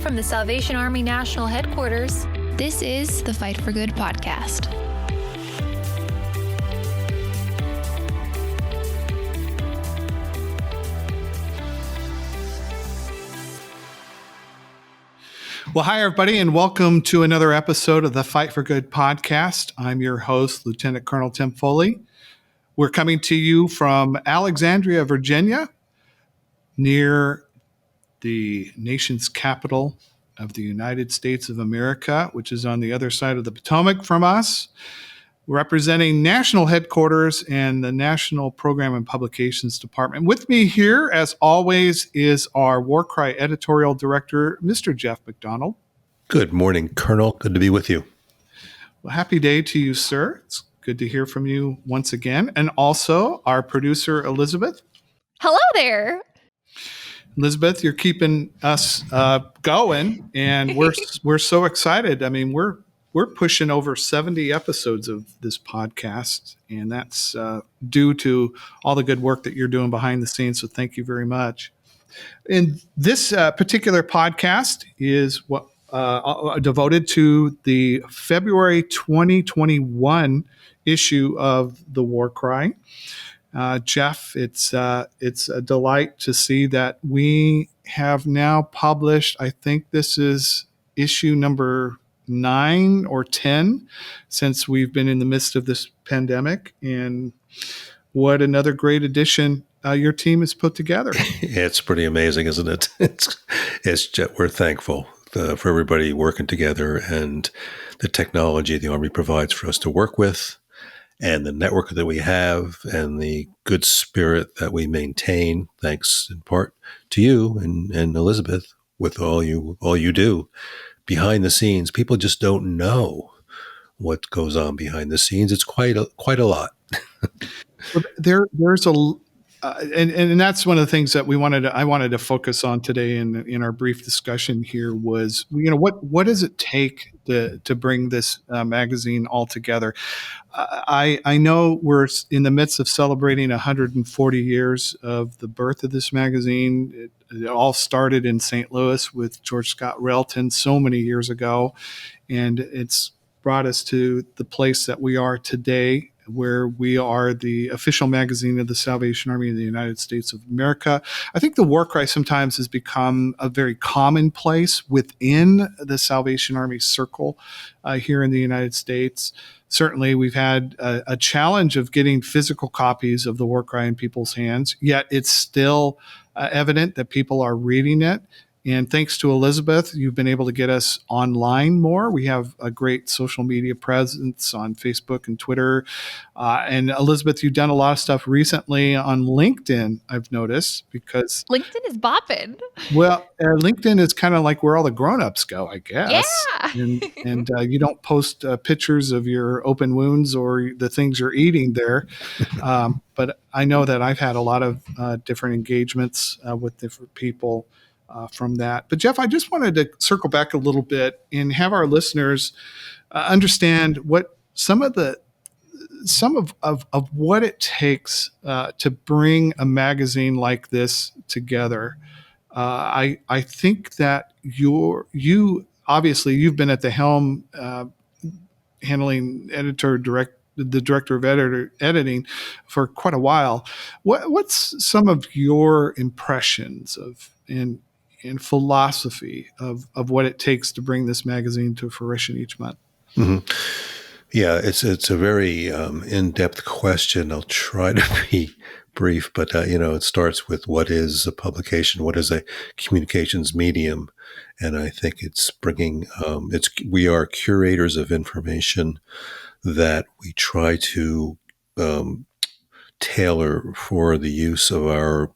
from the Salvation Army National Headquarters, this is the Fight for Good podcast. Well, hi, everybody, and welcome to another episode of the Fight for Good podcast. I'm your host, Lieutenant Colonel Tim Foley. We're coming to you from Alexandria, Virginia, near the nation's capital of the United States of America, which is on the other side of the Potomac from us, representing national headquarters and the National Program and Publications Department. With me here, as always, is our War Cry Editorial Director, Mr. Jeff McDonald. Good morning, Colonel. Good to be with you. Well, happy day to you, sir. It's good to hear from you once again. And also our producer, Elizabeth. Hello there. Elizabeth, you're keeping us going, and we're so excited. I mean, we're pushing over 70 episodes of this podcast, and that's due to all the good work that you're doing behind the scenes. So thank you very much. And this particular podcast is what devoted to the February 2021 issue of the War Cry. Jeff, it's a delight to see that we have now published, I think this is issue number 9 or 10 since we've been in the midst of this pandemic. And what another great edition your team has put together. It's pretty amazing, isn't it? We're thankful for everybody working together and the technology the Army provides for us to work with, and the network that we have, and the good spirit that we maintain, thanks in part to you and Elizabeth, with all you do behind the scenes. People just don't know what goes on behind the scenes. It's quite a lot. There's and that's one of the things that I wanted to focus on today in our brief discussion here was, what does it take to bring this magazine all together? I know we're in the midst of celebrating 140 years of the birth of this magazine. It all started in St. Louis with George Scott Railton so many years ago, and it's brought us to the place that we are today, where we are the official magazine of the Salvation Army of the United States of America. I think the War Cry sometimes has become a very commonplace within the Salvation Army circle here in the United States. Certainly, we've had a challenge of getting physical copies of the War Cry in people's hands, yet it's still evident that people are reading it. And thanks to Elizabeth, you've been able to get us online more. We have a great social media presence on Facebook and Twitter. And Elizabeth, you've done a lot of stuff recently on LinkedIn, I've noticed, because LinkedIn is bopping. Well, LinkedIn is kind of like where all the grown-ups go, I guess. Yeah. And you don't post pictures of your open wounds or the things you're eating there. But I know that I've had a lot of different engagements with different people from that. But Jeff, I just wanted to circle back a little bit and have our listeners understand what some of what it takes to bring a magazine like this together. I think that you obviously you've been at the helm, handling the director of editing for quite a while. What's some of your impressions of and philosophy of what it takes to bring this magazine to fruition each month? Mm-hmm. Yeah, it's a very in-depth question. I'll try to be brief, but it starts with what is a publication, what is a communications medium, and I think it's bringing. We are curators of information that we try to tailor for the use of our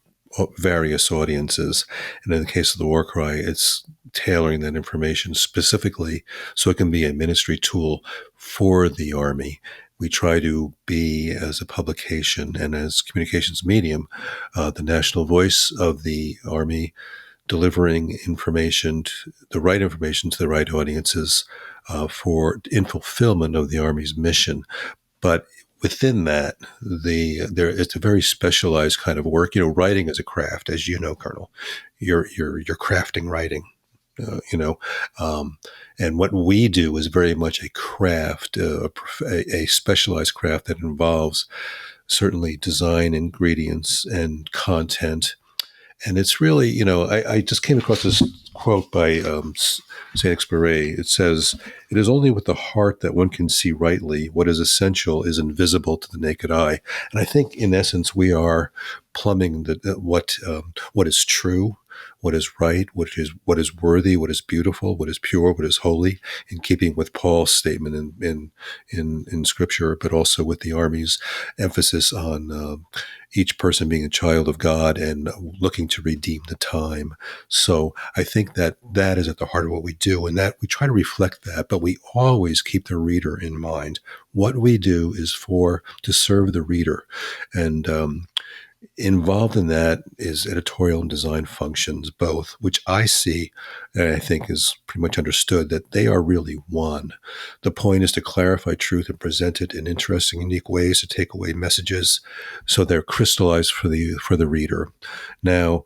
various audiences. And in the case of the War Cry, it's tailoring that information specifically so it can be a ministry tool for the Army. We try to be, as a publication and as communications medium, the national voice of the Army, delivering information, the right information to the right audiences in fulfillment of the Army's mission. But within that, it's a very specialized kind of work. Writing is a craft, as you know, Colonel. You're crafting writing, you know. And what we do is very much a craft, a specialized craft that involves certainly design, ingredients, and content. And it's really, I just came across this quote by Saint Exupéry. It says, "It is only with the heart that one can see rightly. What is essential is invisible to the naked eye." And I think, in essence, we are plumbing what is true, what is right, what is worthy, what is beautiful, what is pure, what is holy, in keeping with Paul's statement in Scripture, but also with the Army's emphasis on each person being a child of God and looking to redeem the time. So I think that is at the heart of what we do, and that we try to reflect that, but we always keep the reader in mind. What we do is to serve the reader. And involved in that is editorial and design functions, both, which I see and I think is pretty much understood that they are really one. The point is to clarify truth and present it in interesting, unique ways to take away messages so they're crystallized for the reader. Now,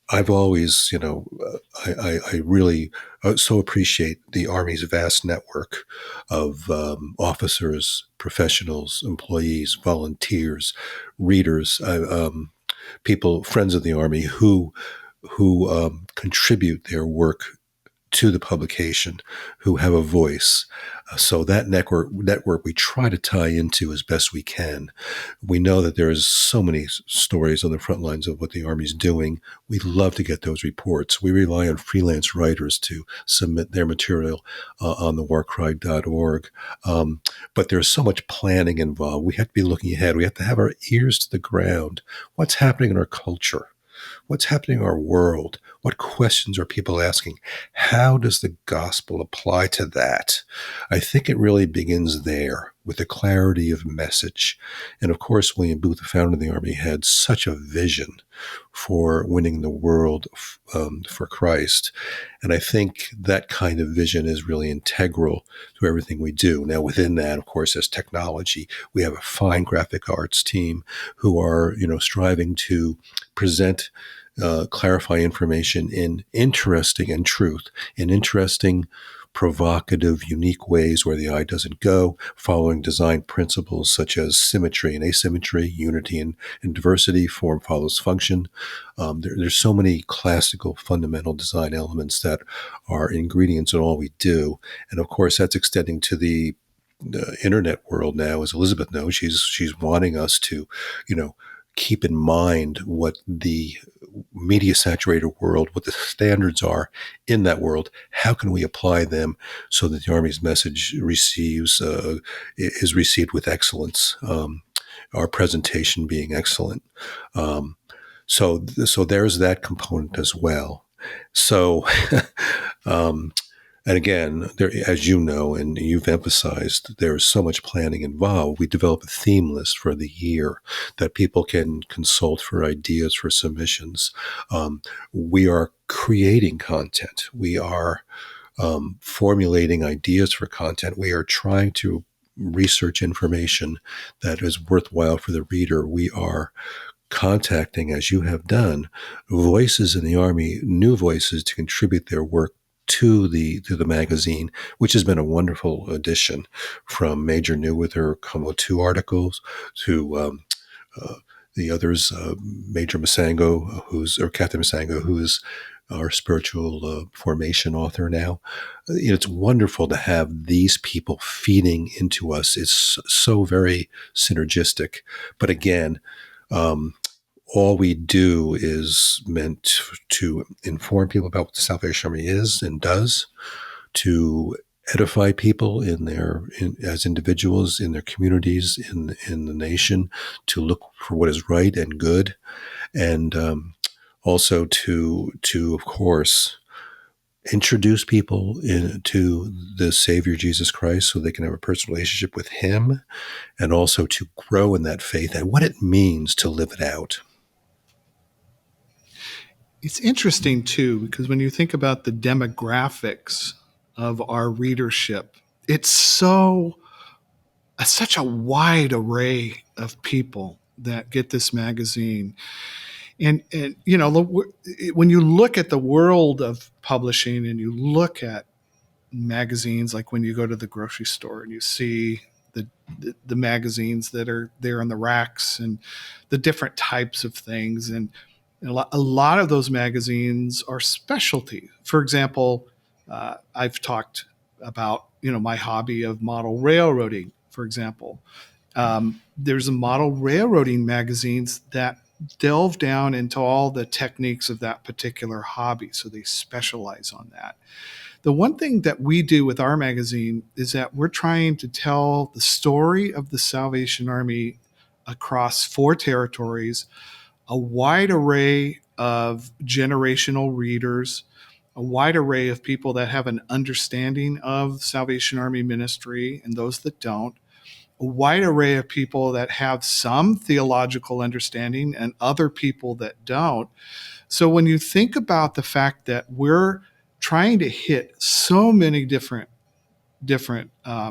I've always, I really so appreciate the Army's vast network of officers, professionals, employees, volunteers, readers, people, friends of the Army who contribute their work to the publication, who have a voice. So that network we try to tie into as best we can. We know that there's so many stories on the front lines of what the Army's doing. We love to get those reports. We rely on freelance writers to submit their material on the warcry.org. But there's so much planning involved. We have to be looking ahead. We have to have our ears to the ground. What's happening in our culture? What's happening in our world? What questions are people asking? How does the gospel apply to that? I think it really begins there with the clarity of message. And of course, William Booth, the founder of the Army, had such a vision for winning the world for Christ. And I think that kind of vision is really integral to everything we do. Now, within that, of course, as technology, we have a fine graphic arts team who are, striving to present, clarify information in interesting and truth, in interesting, provocative, unique ways where the eye doesn't go, following design principles such as symmetry and asymmetry, unity and diversity, form follows function. There's so many classical fundamental design elements that are ingredients in all we do. And of course, that's extending to the internet world now. As Elizabeth knows, she's wanting us to, keep in mind what the media saturated world, what the standards are in that world. How can we apply them so that the Army's message is received with excellence? Our presentation being excellent. So there's that component as well. So, and again, there, as you know, and you've emphasized, there is so much planning involved. We develop a theme list for the year that people can consult for ideas for submissions. We are creating content. We are formulating ideas for content. We are trying to research information that is worthwhile for the reader. We are contacting, as you have done, voices in the Army, new voices to contribute their work to the magazine, which has been a wonderful addition, from Major New with her Como 2 articles to the others, Major Masango, Captain Masango, who is our spiritual formation author now. It's wonderful to have these people feeding into us. It's so very synergistic. But again, all we do is meant to inform people about what the Salvation Army is and does, to edify people as individuals in their communities, in the nation, to look for what is right and good, and also to of course introduce people to the Savior Jesus Christ so they can have a personal relationship with Him, and also to grow in that faith and what it means to live it out. It's interesting too, because when you think about the demographics of our readership, it's such a wide array of people that get this magazine. And when you look at the world of publishing and you look at magazines, like when you go to the grocery store and you see the magazines that are there on the racks and the different types of things, and a lot of those magazines are specialty. For example, I've talked about my hobby of model railroading, for example. There's a model railroading magazines that delve down into all the techniques of that particular hobby, so they specialize on that. The one thing that we do with our magazine is that we're trying to tell the story of the Salvation Army across 4 territories, a wide array of generational readers, a wide array of people that have an understanding of Salvation Army ministry and those that don't, a wide array of people that have some theological understanding and other people that don't. So when you think about the fact that we're trying to hit so many different I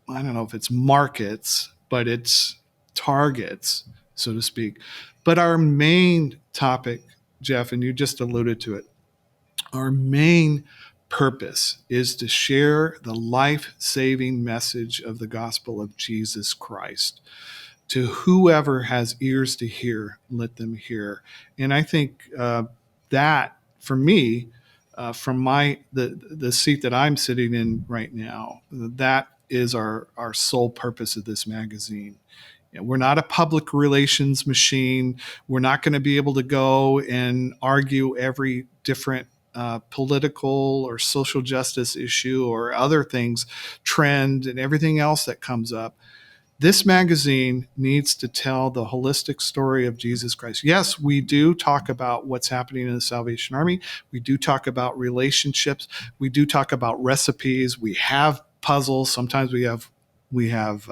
don't know if it's markets, but it's targets, so to speak. But our main topic, Jeff, and you just alluded to it, our main purpose is to share the life-saving message of the gospel of Jesus Christ. To whoever has ears to hear, let them hear. And I think that, for me, from the seat that I'm sitting in right now, that is our sole purpose of this magazine. We're not a public relations machine. We're not going to be able to go and argue every different political or social justice issue or other things, trend, and everything else that comes up. This magazine needs to tell the holistic story of Jesus Christ. Yes, we do talk about what's happening in the Salvation Army. We do talk about relationships. We do talk about recipes. We have puzzles. Sometimes we have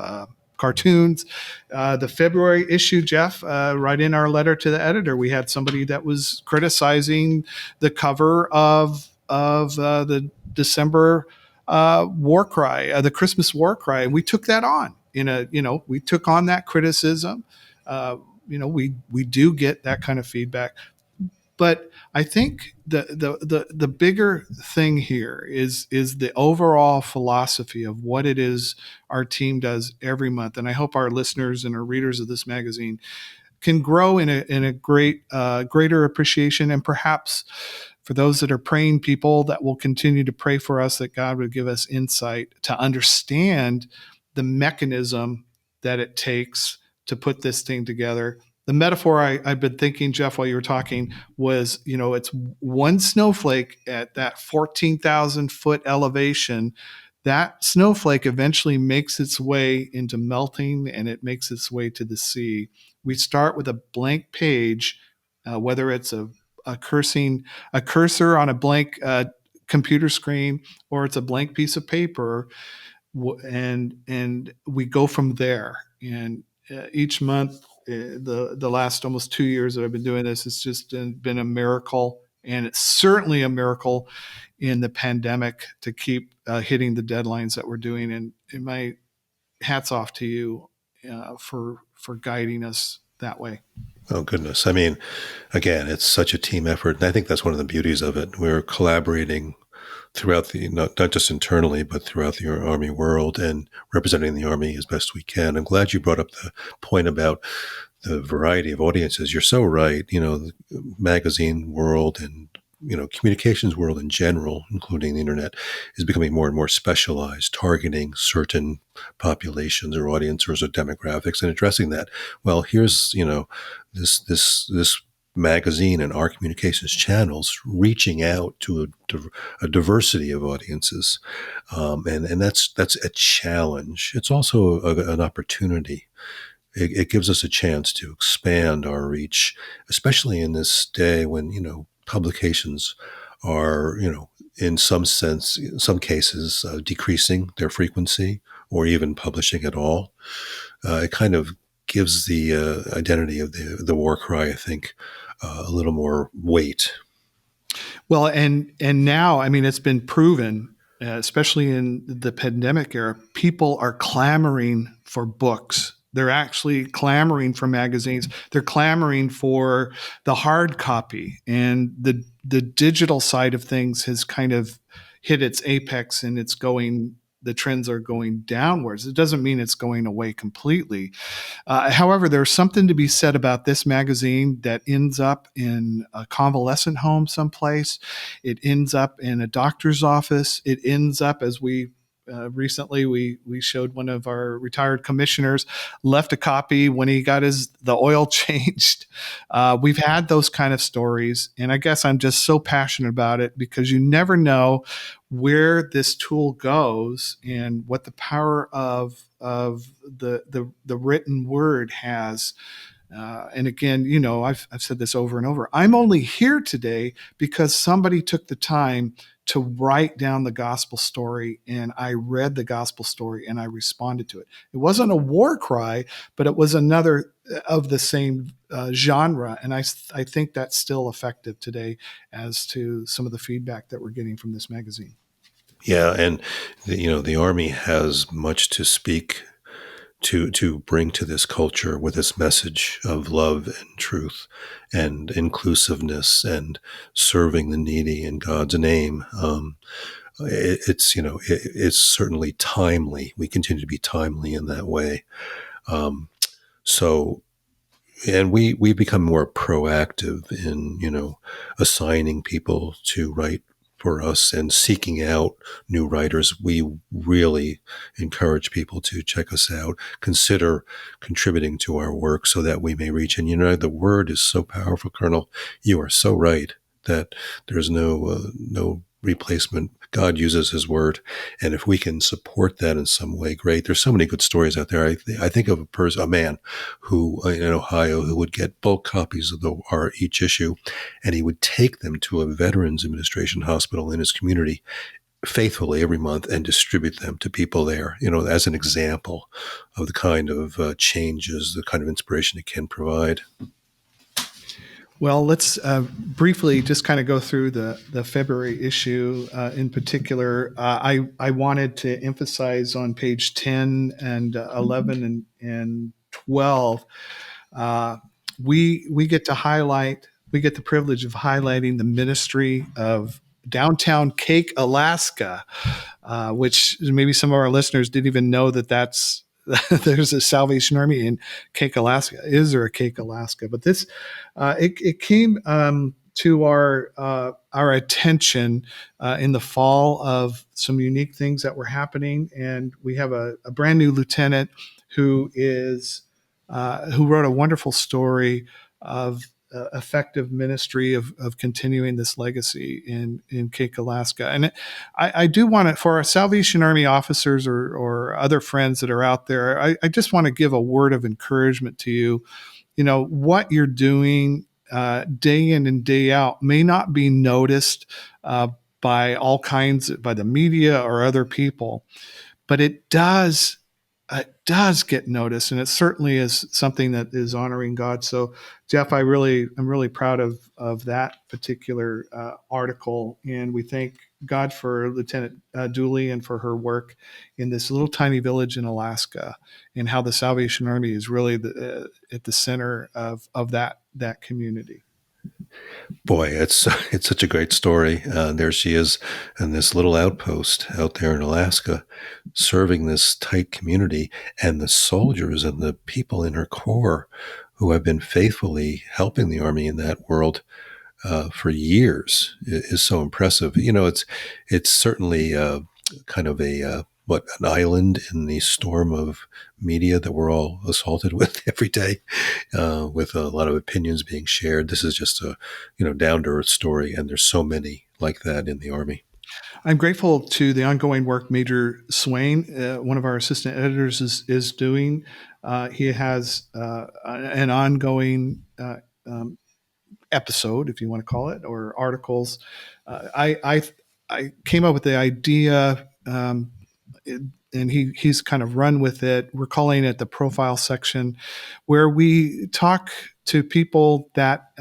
cartoons. The February issue, Jeff, right in our letter to the editor, we had somebody that was criticizing the cover of the December war cry, the Christmas war cry, and we took that on. We took on that criticism. We do get that kind of feedback, but I think the bigger thing here is the overall philosophy of what it is our team does every month, and I hope our listeners and our readers of this magazine can grow in a greater appreciation, and perhaps for those that are praying people that will continue to pray for us, that God would give us insight to understand the mechanism that it takes to put this thing together. The metaphor I've been thinking, Jeff, while you were talking was, it's one snowflake at that 14,000 foot elevation. That snowflake eventually makes its way into melting, and it makes its way to the sea. We start with a blank page, whether it's a cursor on a blank computer screen, or it's a blank piece of paper, and we go from there. And each month, the last almost 2 years that I've been doing this, it's just been a miracle, and it's certainly a miracle in the pandemic to keep hitting the deadlines that we're doing. And my hats off to you for guiding us that way. Oh, goodness. I mean, again, it's such a team effort. And I think that's one of the beauties of it. We're collaborating throughout not just internally, but throughout the Army world, and representing the Army as best we can. I'm glad you brought up the point about the variety of audiences. You're so right. The magazine world and communications world in general, including the internet, is becoming more and more specialized, targeting certain populations or audiences or demographics and addressing that. Well, here's, this magazine and our communications channels reaching out to a diversity of audiences. And that's a challenge. It's also an opportunity. It gives us a chance to expand our reach, especially in this day when, publications are, in some cases, decreasing their frequency or even publishing at all. It kind of gives the identity of the war cry, I think, a little more weight. Well, and now, I mean, it's been proven, especially in the pandemic era, people are clamoring for books They're actually clamoring for magazines. They're clamoring for the hard copy, and the digital side of things has kind of hit its apex, and the trends are going downwards. It doesn't mean it's going away completely. However, there's something to be said about this magazine that ends up in a convalescent home someplace. It ends up in a doctor's office. It ends up, as we recently we showed one of our retired commissioners left a copy when he got the oil changed. We've had those kind of stories, and I guess I'm just so passionate about it because you never know where this tool goes and what the power of the written word has. And again, I've said this over and over. I'm only here today because somebody took the time to write down the gospel story, and I read the gospel story and I responded to it. It wasn't a war cry, but it was another of the same genre. And I think that's still effective today as to some of the feedback that we're getting from this magazine. Yeah, and the Army has much to speak to bring to this culture with this message of love and truth and inclusiveness and serving the needy in God's name. It's certainly timely. We continue to be timely in that way. Um, so and we become more proactive in assigning people to write for us and seeking out new writers. We really encourage people to check us out, consider contributing to our work so that we may reach. And the word is so powerful, Colonel. You are so right that there's no replacement. God uses His word, and if we can support that in some way, great. There's so many good stories out there. I think of a man who in Ohio who would get bulk copies of our each issue, and he would take them to a Veterans Administration hospital in his community faithfully every month and distribute them to people there, as an example of the kind of changes, the kind of inspiration it can provide. Well, let's briefly just kind of go through the February issue in particular. I wanted to emphasize on page 10 and 11 and 12. We get the privilege of highlighting the ministry of downtown Cake, Alaska, which maybe some of our listeners didn't even know that's there's a Salvation Army in Cake, Alaska. Is there a Cake, Alaska? But this it came to our attention in the fall of some unique things that were happening, and we have a brand new lieutenant who wrote a wonderful story of effective ministry of continuing this legacy in Cake, Alaska. And I do want to, for our Salvation Army officers or other friends that are out there, I just want to give a word of encouragement to you. What you're doing day in and day out may not be noticed by the media or other people, but it does get noticed, and it certainly is something that is honoring God. So, Jeff, I'm really proud of that particular article, and we thank God for Lieutenant Dooley and for her work in this little tiny village in Alaska, and how the Salvation Army is really at the center of that community. Boy, it's such a great story. There she is in this little outpost out there in Alaska, serving this tight community, and the soldiers and the people in her corps who have been faithfully helping the Army in that world for years is so impressive. It's certainly kind of an island in the storm of media that we're all assaulted with every day, with a lot of opinions being shared. This is just a down to earth story, and there's so many like that in the Army. I'm grateful to the ongoing work Major Swain, one of our assistant editors, is doing. He has an ongoing episode, if you want to call it, or articles. I came up with the idea, and he's kind of run with it. We're calling it the profile section, where we talk to people that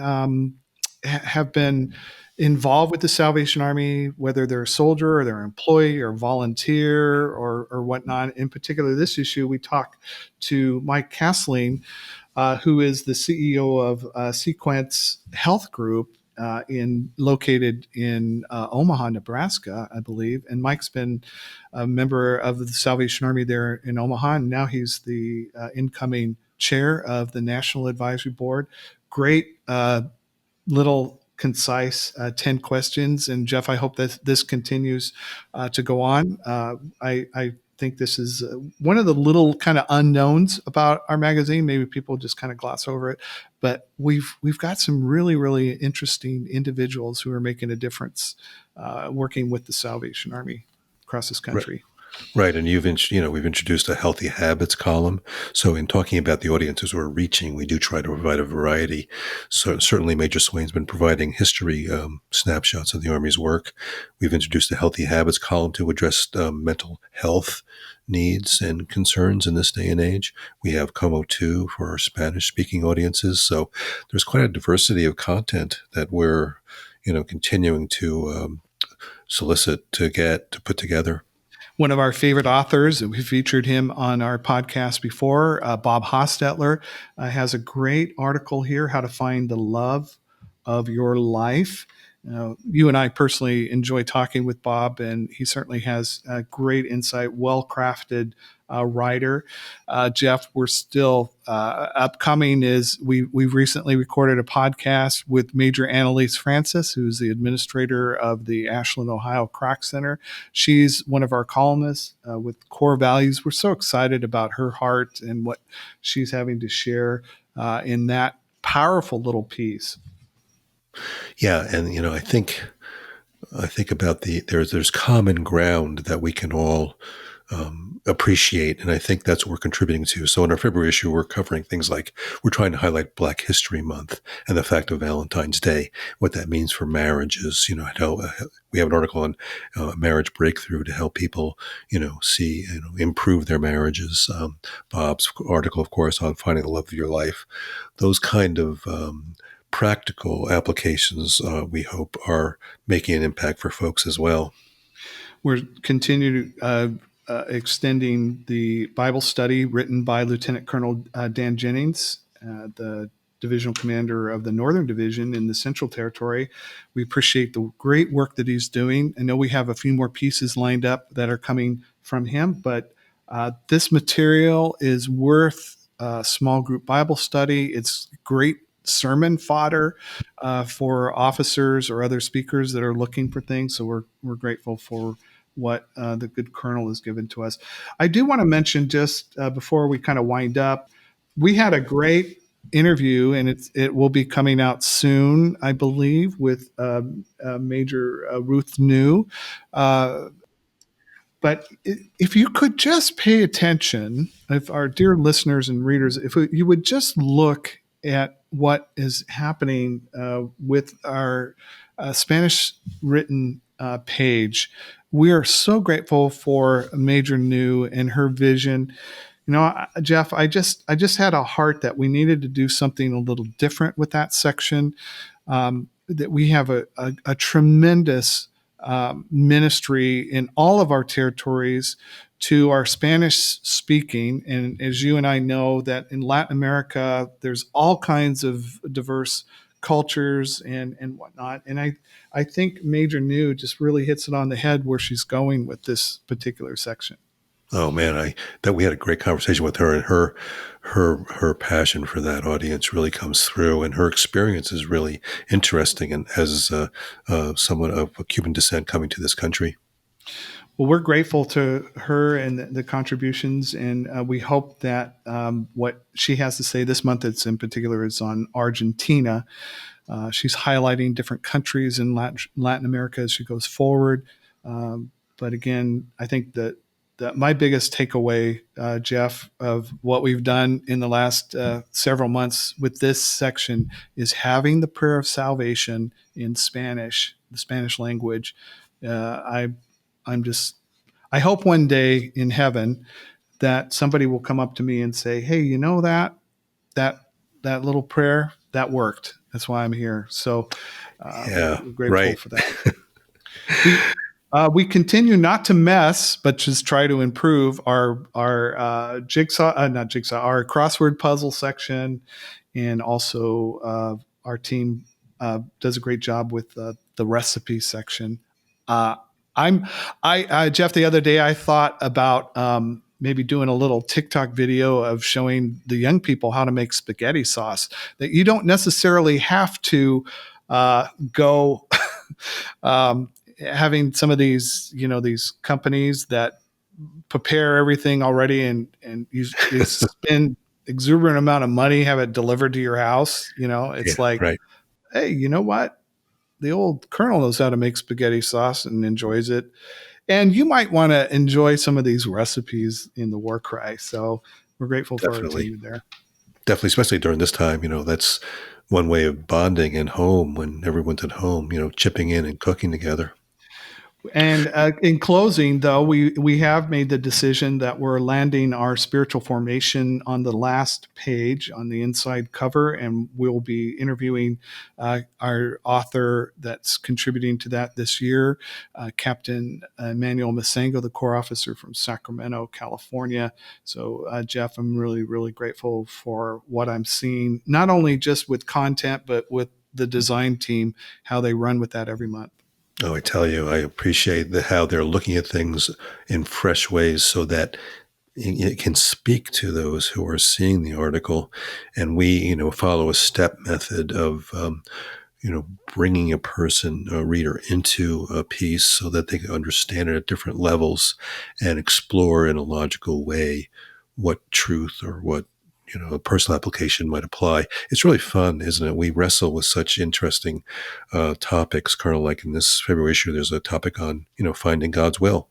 have been involved with the Salvation Army, whether they're a soldier or they're an employee or volunteer or whatnot. In particular, this issue, we talk to Mike Castling, who is the CEO of Sequence Health Group, located in Omaha, Nebraska, I believe. And Mike's been a member of the Salvation Army there in Omaha, and now he's the incoming chair of the National Advisory Board. Great little concise 10 questions. And Jeff, I hope that this continues to go on. I think this is one of the little kind of unknowns about our magazine. Maybe people just kind of gloss over it, but we've got some really, really interesting individuals who are making a difference working with the Salvation Army across this country. Right, and we've introduced a healthy habits column. So in talking about the audiences we're reaching, we do try to provide a variety. So certainly Major Swain's been providing history snapshots of the Army's work. We've introduced a healthy habits column to address mental health needs and concerns in this day and age. We have Como 2 for our Spanish-speaking audiences. So there's quite a diversity of content that we're, continuing to solicit to put together. One of our favorite authors, we featured him on our podcast before, Bob Hostetler, has a great article here, How to Find the Love of Your Life. You and I personally enjoy talking with Bob, and he certainly has great insight, well-crafted writer. Jeff, we're still upcoming we've recently recorded a podcast with Major Annalise Francis, who's the administrator of the Ashland, Ohio Croc Center. She's one of our columnists with core values. We're so excited about her heart and what she's having to share in that powerful little piece. Yeah, and I think about there's common ground that we can all appreciate, and I think that's what we're contributing to. So in our February issue, we're covering things like we're trying to highlight Black History Month and the fact of Valentine's Day, what that means for marriages. We have an article on marriage breakthrough to help people, see, improve their marriages. Bob's article, of course, on finding the love of your life. Those kind of practical applications, we hope, are making an impact for folks as well. We're continuing extending the Bible study written by Lieutenant Colonel Dan Jennings, the divisional commander of the Northern Division in the Central Territory. We appreciate the great work that he's doing. I know we have a few more pieces lined up that are coming from him, but this material is worth a small group Bible study. It's great sermon fodder for officers or other speakers that are looking for things. So we're grateful for what the good colonel has given to us. I do want to mention just before we kind of wind up, we had a great interview, and it will be coming out soon, I believe, with Major Ruth New. But if you could just pay attention, if our dear listeners and readers, if you would just look at what is happening with our Spanish written page, we are so grateful for Major New and her vision. Jeff, I just had a heart that we needed to do something a little different with that section. That we have a tremendous ministry in all of our territories to our Spanish speaking. And as you and I know, that in Latin America, there's all kinds of diverse cultures and whatnot. And I think Major New just really hits it on the head where she's going with this particular section. Oh man, we had a great conversation with her, and her passion for that audience really comes through, and her experience is really interesting. And as someone of Cuban descent coming to this country, well, we're grateful to her and the contributions, and we hope that what she has to say this month, it's in particular, is on Argentina. She's highlighting different countries in Latin America as she goes forward. But again, I think that my biggest takeaway, Jeff, of what we've done in the last several months with this section is having the prayer of salvation in Spanish, the Spanish language. I hope one day in heaven that somebody will come up to me and say, "Hey, you know that little prayer that worked." That's why I'm here. So Yeah, we're grateful right. for that. We continue not to mess, but just try to improve our our crossword puzzle section, and also our team does a great job with the recipe section. Uh, Jeff. The other day, I thought about maybe doing a little TikTok video of showing the young people how to make spaghetti sauce. That you don't necessarily have to go. Having some of these, these companies that prepare everything already, and you spend exuberant amount of money, have it delivered to your house. Yeah, It's like, right. hey, you know what? The old Colonel knows how to make spaghetti sauce and enjoys it. And you might want to enjoy some of these recipes in the War Cry. So we're grateful for our Definitely. team there. Definitely, especially during this time, that's one way of bonding in home when everyone's at home, chipping in and cooking together. And in closing, though, we have made the decision that we're landing our spiritual formation on the last page on the inside cover, and we'll be interviewing our author that's contributing to that this year, Captain Emmanuel Masengo, the Corps officer from Sacramento, California. So, Jeff, I'm really, really grateful for what I'm seeing, not only just with content, but with the design team, how they run with that every month. Oh, I tell you, I appreciate how they're looking at things in fresh ways so that it can speak to those who are seeing the article. And we, follow a step method of, bringing a reader into a piece so that they can understand it at different levels and explore in a logical way what truth or what a personal application might apply. It's really fun, isn't it? We wrestle with such interesting topics. Colonel, like in this February issue, there's a topic on finding God's will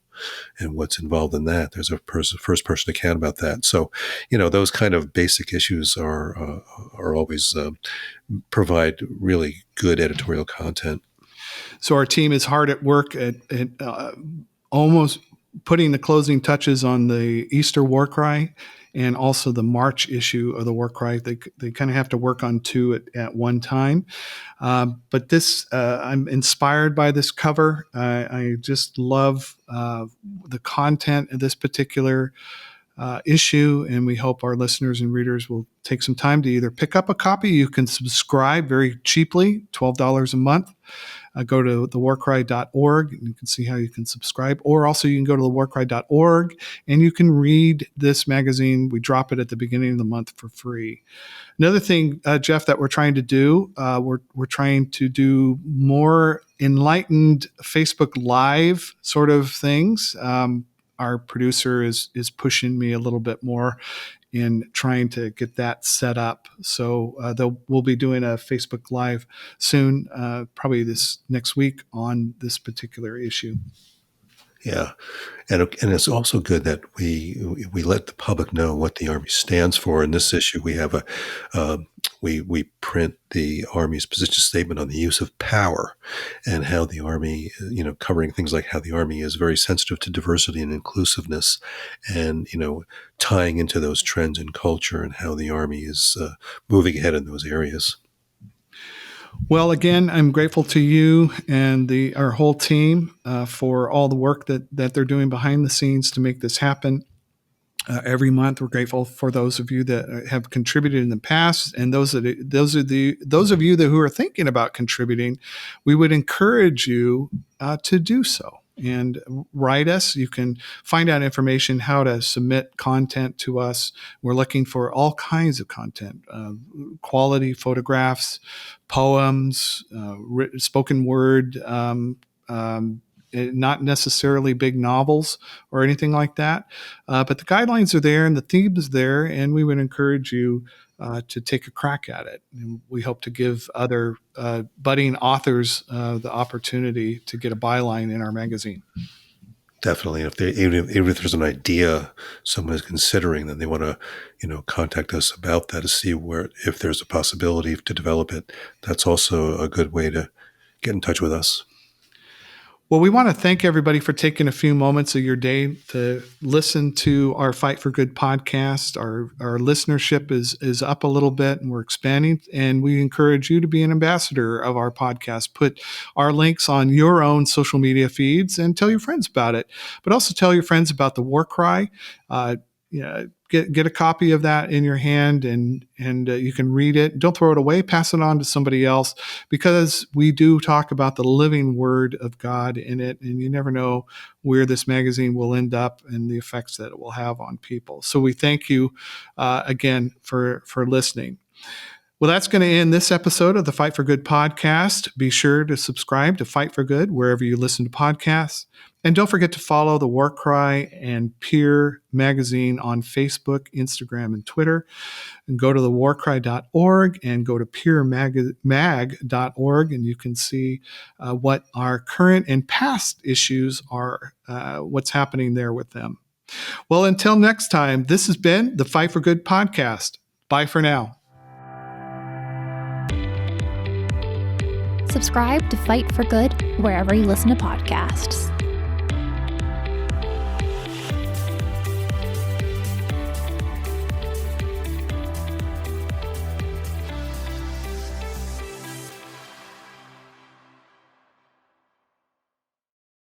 and what's involved in that. There's a first person account about that. So, those kind of basic issues are always provide really good editorial content. So our team is hard at work at almost putting the closing touches on the Easter War Cry and also the March issue of the War Cry. They kind of have to work on two at one time. But this, I'm inspired by this cover. I just love the content of this particular issue, and we hope our listeners and readers will take some time to either pick up a copy. You can subscribe very cheaply, $12 a month. Go to thewarcry.org and you can see how you can subscribe. Or also you can go to thewarcry.org and you can read this magazine. We drop it at the beginning of the month for free. Another thing, Jeff, that we're trying to do, we're trying to do more enlightened Facebook Live sort of things. Our producer is pushing me a little bit more in trying to get that set up. So we'll be doing a Facebook Live soon, probably this next week on this particular issue. Yeah, and it's also good that we let the public know what the Army stands for. In this issue, we have we print the Army's position statement on the use of power and how the Army, covering things like how the Army is very sensitive to diversity and inclusiveness, and tying into those trends in culture and how the Army is moving ahead in those areas. Well, again, I'm grateful to you and our whole team for all the work that they're doing behind the scenes to make this happen. Every month, we're grateful for those of you that have contributed in the past, and those of you who are thinking about contributing. We would encourage you to do so and write us. You can find out information how to submit content to us. We're looking for all kinds of content, quality photographs, poems, spoken word, not necessarily big novels or anything like that. But the guidelines are there and the theme is there, and we would encourage you to take a crack at it. And we hope to give other budding authors the opportunity to get a byline in our magazine. Definitely. Even if there's an idea someone is considering, then they want to, contact us about that to see if there's a possibility to develop it. That's also a good way to get in touch with us. Well, we want to thank everybody for taking a few moments of your day to listen to our Fight for Good podcast. Our listenership is up a little bit and we're expanding, and we encourage you to be an ambassador of our podcast. Put our links on your own social media feeds and tell your friends about it, but also tell your friends about the War Cry. Get a copy of that in your hand, and you can read it. Don't throw it away. Pass it on to somebody else, because we do talk about the living Word of God in it, and you never know where this magazine will end up and the effects that it will have on people. So we thank you again for listening. Well, that's going to end this episode of the Fight for Good podcast. Be sure to subscribe to Fight for Good wherever you listen to podcasts. And don't forget to follow the War Cry and Peer magazine on Facebook, Instagram, and Twitter. And go to thewarcry.org and go to peermag.org, and you can see what our current and past issues are, what's happening there with them. Well, until next time, this has been the Fight for Good podcast. Bye for now. Subscribe to Fight for Good wherever you listen to podcasts.